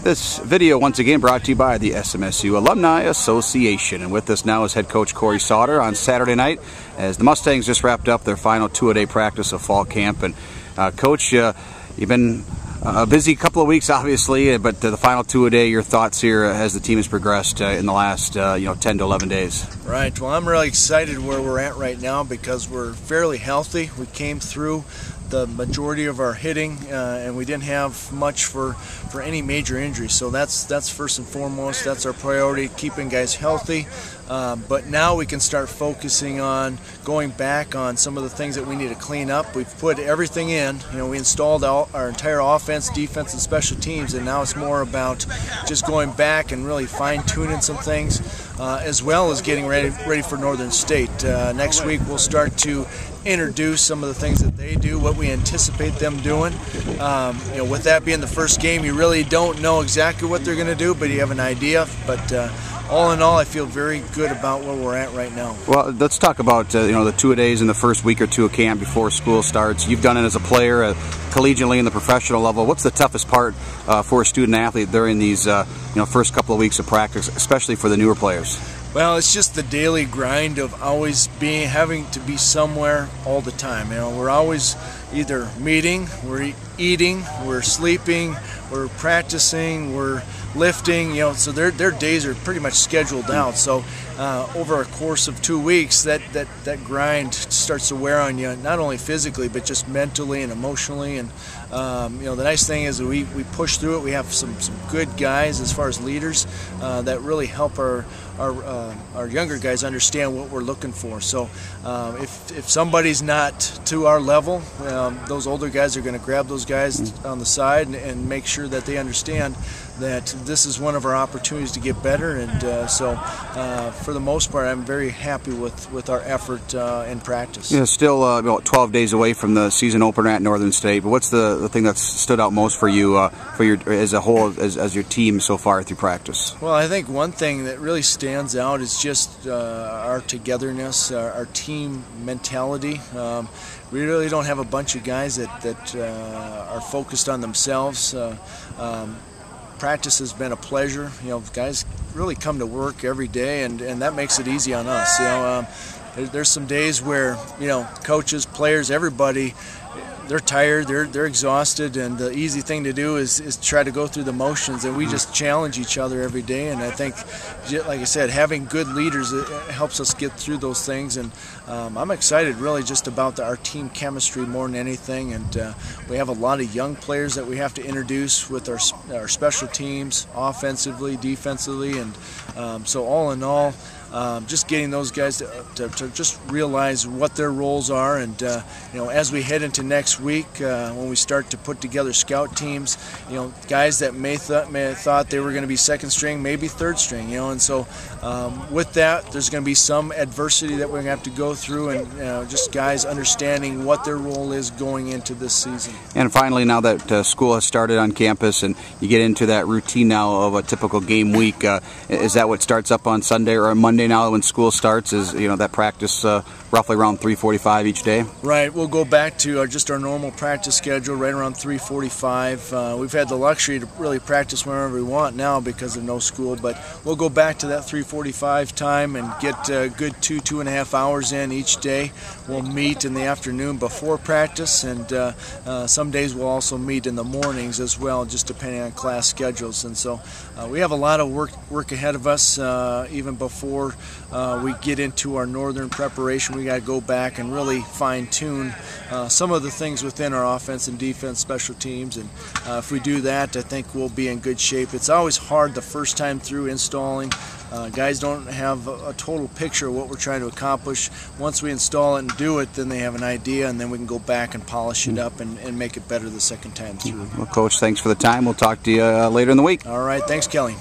This video once again brought to you by the SMSU Alumni Association, and with us now is head coach Cory Sauter on Saturday night as the Mustangs just wrapped up their final two-a-day practice of fall camp. And coach, you've been a busy couple of weeks obviously, but the final two-a-day, your thoughts here as the team has progressed in the last 10 to 11 days? Right, well, I'm really excited where we're at right now because we're fairly healthy. We came through the majority of our hitting and we didn't have much for any major injuries, so that's first and foremost. That's our priority, keeping guys healthy. But now we can start focusing on going back on some of the things that we need to clean up. We've put everything in. We installed our entire offense, defense, and special teams, and now it's more about just going back and really fine-tuning some things, as well as getting ready for Northern State. Next week we'll start to introduce some of the things that they do, what we anticipate them doing. With that being the first game, you really don't know exactly what they're going to do, but you have an idea. But all in all, I feel very good about where we're at right now. Well, let's talk about the two-a-days in the first week or two of camp before school starts. You've done it as a player, collegiately, and the professional level. What's the toughest part for a student athlete during these first couple of weeks of practice, especially for the newer players? Well, it's just the daily grind of always having to be somewhere all the time. We're always either meeting, we're eating, we're sleeping, we're practicing, we're lifting. So their days are pretty much scheduled out. So over a course of 2 weeks, that grind starts to wear on you, not only physically but just mentally and emotionally. And the nice thing is that we push through it. We have some good guys as far as leaders that really help our younger guys understand what we're looking for. So if somebody's not to our level, those older guys are going to grab those guys on the side and make sure that they understand that this is one of our opportunities to get better. And so for the most part, I'm very happy with our effort in practice. Still about 12 days away from the season opener at Northern State, but what's the thing that's stood out most for you as a whole, as your team so far through practice? Well, I think one thing that really stands out is just our togetherness, our team mentality. We really don't have a bunch of guys that are focused on themselves. Practice has been a pleasure. Guys really come to work every day, and that makes it easy on us. There's some days where coaches, players, everybody, they're tired, they're exhausted, and the easy thing to do is try to go through the motions, and we just challenge each other every day. And I think, like I said, having good leaders, it helps us get through those things. And I'm excited really just about our team chemistry more than anything. And we have a lot of young players that we have to introduce with our special teams, offensively, defensively, and so all in all, just getting those guys to just realize what their roles are. And as we head into next week, when we start to put together scout teams, guys that may have thought they were going to be second string, maybe third string, and so with that, there's going to be some adversity that we're going to have to go through, and just guys understanding what their role is going into this season. And finally, now that school has started on campus and you get into that routine now of a typical game week, is that what starts up on Sunday or on Monday now when school starts? Is that practice roughly around 3:45 each day? Right, we'll go back to just our normal practice schedule right around 3:45. We've had the luxury to really practice whenever we want now because of no school, but we'll go back to that 3:45 time and get a good 2.5 hours in each day. We'll meet in the afternoon before practice, and some days we'll also meet in the mornings as well, just depending on class schedules. And so we have a lot of work ahead of us even before we get into our northern preparation. We got to go back and really fine-tune some of the things within our offense and defense, special teams, and if we do that, I think we'll be in good shape. It's always hard the first time through installing. Guys don't have a total picture of what we're trying to accomplish. Once we install it and do it, then they have an idea, and then we can go back and polish it up and make it better the second time through. Well, Coach, thanks for the time. We'll talk to you later in the week. All right, thanks, Kelly.